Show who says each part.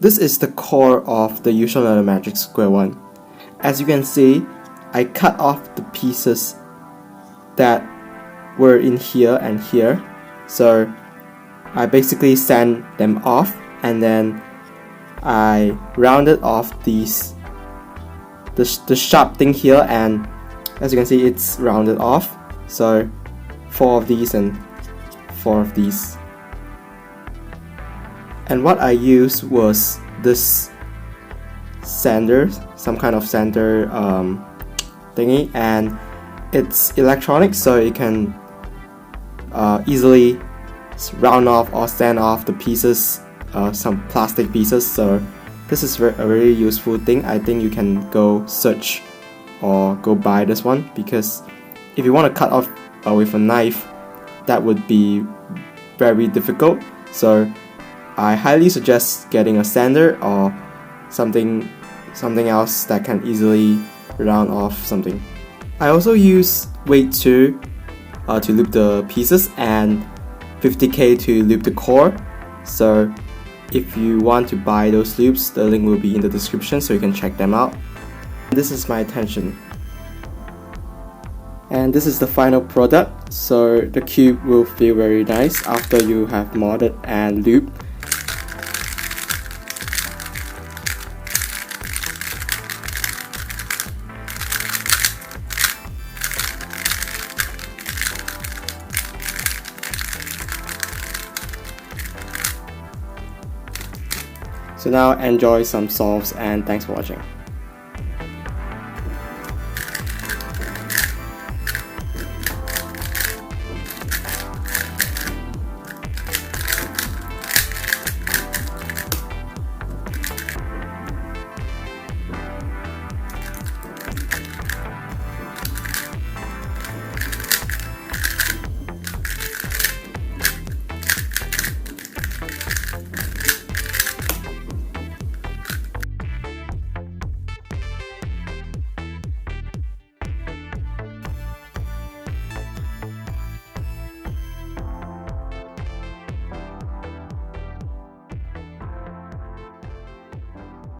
Speaker 1: This is the core of the Yuxin Magic Square-1. As you can see, I cut off the pieces that were in here and here. So I basically sand them off, and then I rounded off the sharp thing here, and as you can see, it's rounded off. So 4 of these and 4 of these. And what I used was this sander, some kind of sander thingy, and it's electronic, so you can easily round off or sand off the pieces, some plastic pieces. So this is a very useful thing. I think you can go search or go buy this one, because if you want to cut off with a knife, that would be very difficult. So I highly suggest getting a sander or something else that can easily round off something. I also use weight 2 to loop the pieces, and 50k to loop the core. So if you want to buy those loops, the link will be in the description, so you can check them out. This is my tension. And this is the final product. So the cube will feel very nice after you have modded and looped. So now enjoy some solves, and thanks for watching.